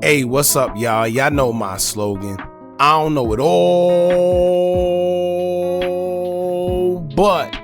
Hey, what's up, y'all? Y'all know my slogan. I don't know it all, but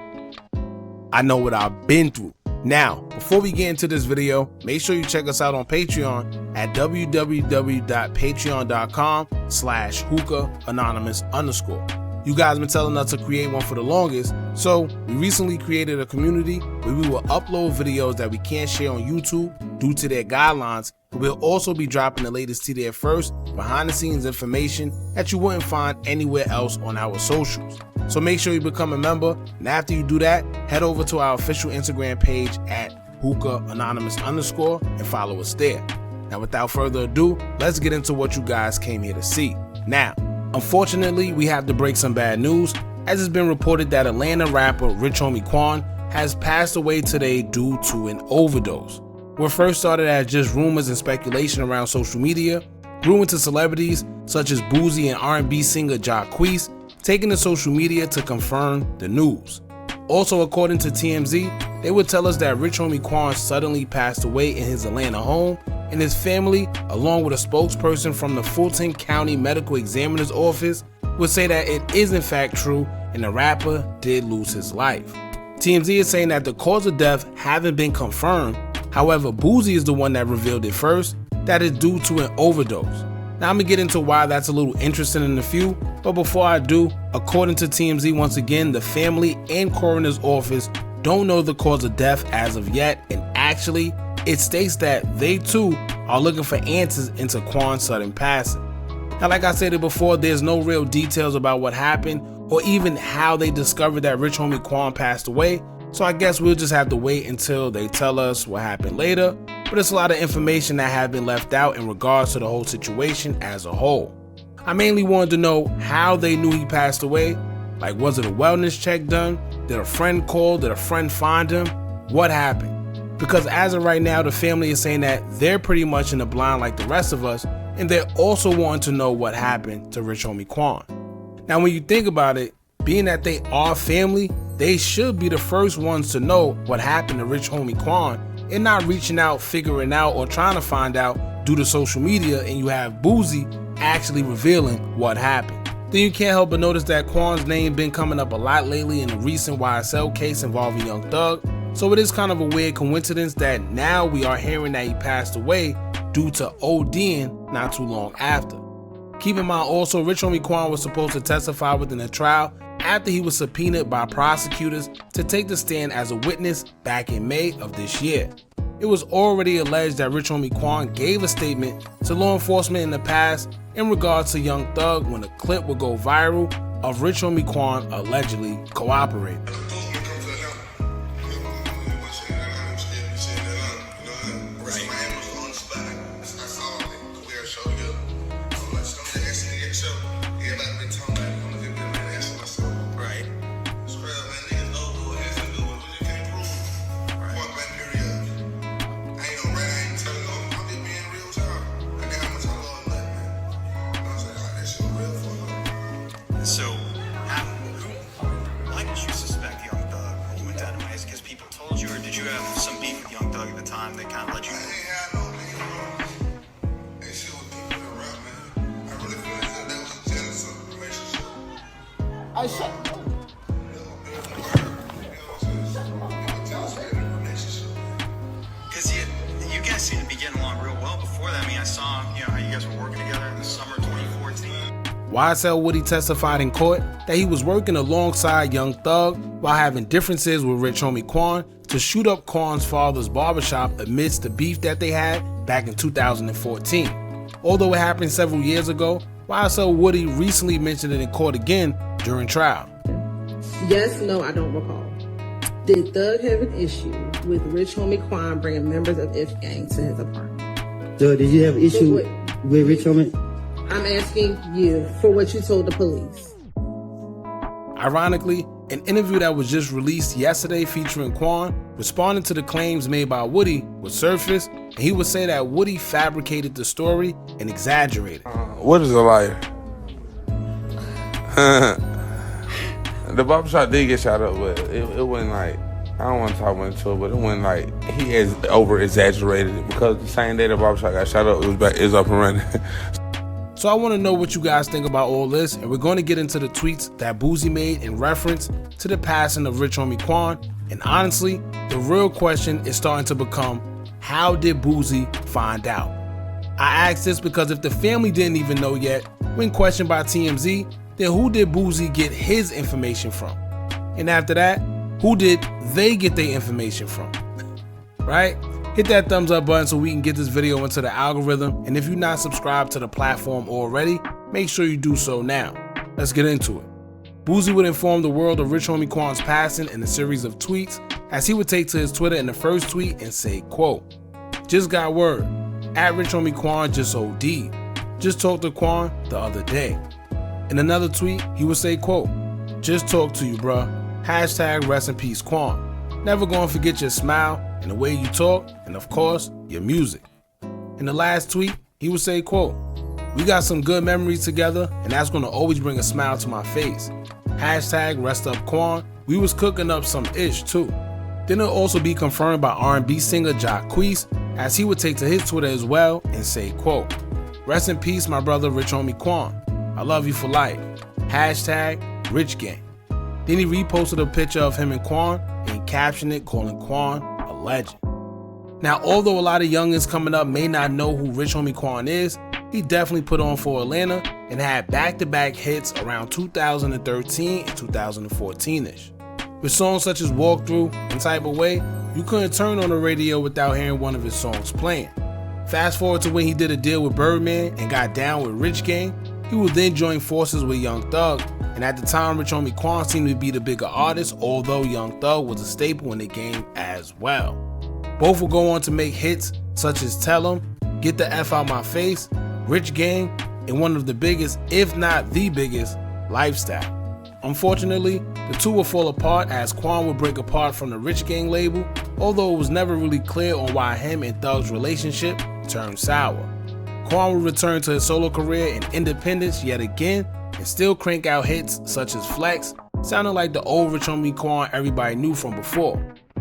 I know what I've been through. Now, before we get into this video, make sure you check us out on Patreon at www.patreon.com/Hookah Anonymous _. You guys been telling us to create one for the longest, so we recently created a community where we will upload videos that we can't share on YouTube due to their guidelines. We'll also be dropping the latest to there first, behind the scenes information that you wouldn't find anywhere else on our socials. So make sure you become a member, and after you do that, head over to our official Instagram page at Hookah Anonymous _ and follow us there. Now without further ado, let's get into what you guys came here to see. Now, unfortunately, we have to break some bad news, as it's been reported that Atlanta rapper Rich Homie Quan has passed away today due to an overdose. What first started as just rumors and speculation around social media grew into celebrities such as Boozy and R&B singer Jacquees taking to social media to confirm the news. Also, according to TMZ, they would tell us that Rich Homie Quan suddenly passed away in his Atlanta home, and his family, along with a spokesperson from the Fulton County Medical Examiner's Office, would say that it is in fact true and the rapper did lose his life. TMZ is saying that the cause of death haven't been confirmed. However, Boozy is the one that revealed it first, that is due to an overdose. Now I'm gonna get into why that's a little interesting in a few, but before I do, according to TMZ once again, the family and coroner's office don't know the cause of death as of yet, and actually, it states that they too are looking for answers into Quan's sudden passing. Now like I said before, there's no real details about what happened or even how they discovered that Rich Homie Quan passed away, so I guess we'll just have to wait until they tell us what happened later, but it's a lot of information that have been left out in regards to the whole situation as a whole. I mainly wanted to know how they knew he passed away. Like, was it a wellness check done? Did a friend call? Did a friend find him? What happened? Because as of right now, the family is saying that they're pretty much in the blind like the rest of us, and they're also wanting to know what happened to Rich Homie Quan. Now when you think about it, being that they are family, they should be the first ones to know what happened to Rich Homie Quan and not reaching out, figuring out, or trying to find out due to social media, and you have Boozy actually revealing what happened. Then you can't help but notice that Quan's name been coming up a lot lately in a recent YSL case involving Young Thug, so it is kind of a weird coincidence that now we are hearing that he passed away due to ODing not too long after. Keep in mind also, Rich Homie Quan was supposed to testify within the trial after he was subpoenaed by prosecutors to take the stand as a witness back in May of this year. It was already alleged that Rich Homie Quan gave a statement to law enforcement in the past in regards to Young Thug when a clip would go viral of Rich Homie Quan allegedly cooperating. So, why did you suspect Young Thug when you went down to Miami? Because people told you, or did you have some beef with Young Thug at the time that kind of led you? I said. Because you guys seem to be getting along real well before that. I mean, I saw how you guys were working together in the summer 2014. YSL Woody testified in court that he was working alongside Young Thug while having differences with Rich Homie Quan to shoot up Quan's father's barbershop amidst the beef that they had back in 2014. Although it happened several years ago, YSL Woody recently mentioned it in court again during trial. Yes, no, I don't recall. Did Thug have an issue with Rich Homie Quan bringing members of If Gang to his apartment? So did you have an issue with Rich Homie? I'm asking you for what you told the police. Ironically, an interview that was just released yesterday featuring Quan responding to the claims made by Woody was surfaced, and he would say that Woody fabricated the story and exaggerated. What is a liar? The barbershop did get shot up, but it wasn't like, I don't want to talk much into it, but it wasn't like he has over-exaggerated it, because the same day the barbershop got shot up, it was up and running. So I want to know what you guys think about all this, and we're going to get into the tweets that Boosie made in reference to the passing of Rich Homie Quan. And honestly, the real question is starting to become, how did Boosie find out? I ask this because if the family didn't even know yet, when questioned by TMZ, then who did Boosie get his information from? And after that, who did they get their information from? Right? Hit that thumbs up button so we can get this video into the algorithm, and if you're not subscribed to the platform already, make sure you do so now. Let's get into it. Boosie would inform the world of Rich Homie Quan's passing in a series of tweets, as he would take to his Twitter in the first tweet and say, quote, "Just got word, at Rich Homie Quan just OD'd. Just talked to Quan the other day." In another tweet, he would say, quote, "Just talked to you, bruh. Hashtag rest in peace Quan. Never gonna forget your smile and the way you talk, and of course, your music." In the last tweet, he would say, quote, "We got some good memories together, and that's gonna always bring a smile to my face. Hashtag rest up Quan. We was cooking up some ish too." Then it'll also be confirmed by R&B singer Jacquees, as he would take to his Twitter as well and say, quote, "Rest in peace, my brother Rich Homie Quan. I love you for life. Hashtag Rich Gang." Then he reposted a picture of him and Quan and captioned it calling Quan a legend. Now, although a lot of youngins coming up may not know who Rich Homie Quan is, he definitely put on for Atlanta and had back-to-back hits around 2013 and 2014-ish. With songs such as Walkthrough and Type of Way, you couldn't turn on the radio without hearing one of his songs playing. Fast forward to when he did a deal with Birdman and got down with Rich Gang, he would then join forces with Young Thug, and at the time Rich Homie Quan seemed to be the bigger artist, although Young Thug was a staple in the game as well. Both would go on to make hits such as Tell 'Em, Get the F Out My Face, Rich Gang, and one of the biggest, if not the biggest, Lifestyle. Unfortunately, the two would fall apart as Quan would break apart from the Rich Gang label, although it was never really clear on why him and Thug's relationship turned sour. Quan would return to his solo career and independence yet again and still crank out hits such as Flex, sounding like the old Rich Homie Quan everybody knew from before.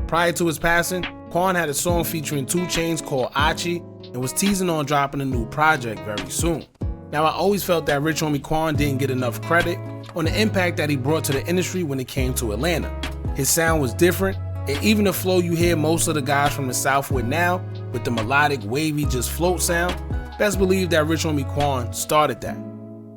Prior to his passing, Quan had a song featuring 2 Chainz called Achi and was teasing on dropping a new project very soon. Now, I always felt that Rich Homie Quan didn't get enough credit on the impact that he brought to the industry when it came to Atlanta. His sound was different, and even the flow you hear most of the guys from the South with now, with the melodic, wavy, just float sound, best believe that Rich Homie Quan started that.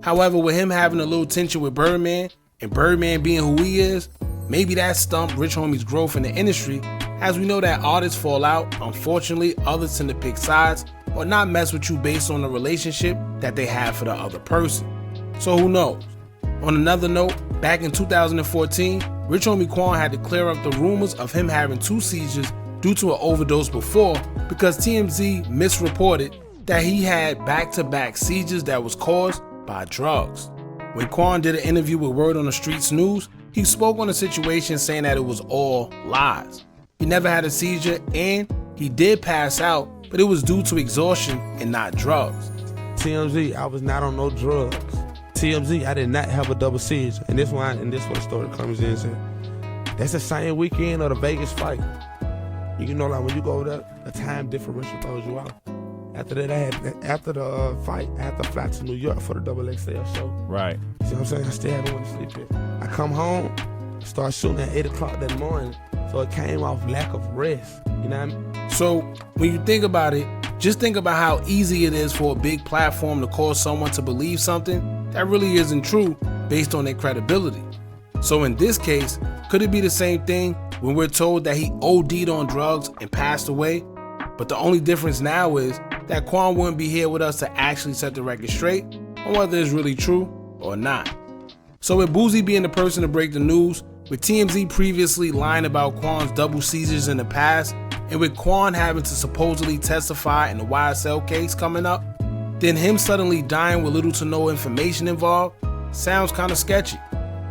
However, with him having a little tension with Birdman, and Birdman being who he is, maybe that stumped Rich Homie's growth in the industry, as we know that artists fall out. Unfortunately, others tend to pick sides or not mess with you based on the relationship that they have for the other person. So who knows? On another note, back in 2014, Rich Homie Quan had to clear up the rumors of him having 2 seizures due to an overdose before, because TMZ misreported that he had back-to-back seizures that was caused by drugs. When Quan did an interview with Word on the Streets News, he spoke on the situation saying that it was all lies. He never had a seizure and he did pass out, but it was due to exhaustion and not drugs. TMZ, I was not on no drugs. TMZ, I did not have a double seizure. And this where the story comes in. So that's the same weekend of the Vegas fight. You know, like when you go over there, the time differential throws you out. After that, after the fight, I had to fly to New York for the XXL show. Right. See what I'm saying? I still haven't went to sleep yet. I come home, start shooting at 8 o'clock that morning. So it came off lack of rest. You know what I mean? So when you think about it, just think about how easy it is for a big platform to cause someone to believe something that really isn't true based on their credibility. So in this case, could it be the same thing when we're told that he OD'd on drugs and passed away? But the only difference now is that Quan wouldn't be here with us to actually set the record straight on whether it's really true or not. So with Boosie being the person to break the news, with TMZ previously lying about Quan's double seizures in the past, and with Quan having to supposedly testify in the YSL case coming up, then him suddenly dying with little to no information involved sounds kind of sketchy.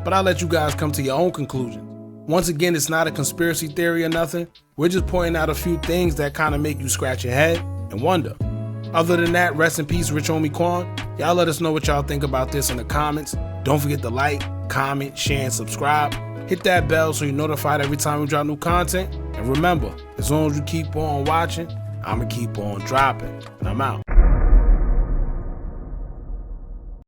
But I'll let you guys come to your own conclusions. Once again, it's not a conspiracy theory or nothing. We're just pointing out a few things that kind of make you scratch your head and wonder. Other than that, rest in peace, rich homie Quan. Y'all let us know what y'all think about this in the comments. Don't forget to like, comment, share, and subscribe. Hit that bell so you're notified every time we drop new content. And remember, as long as you keep on watching, I'ma keep on dropping. And I'm out.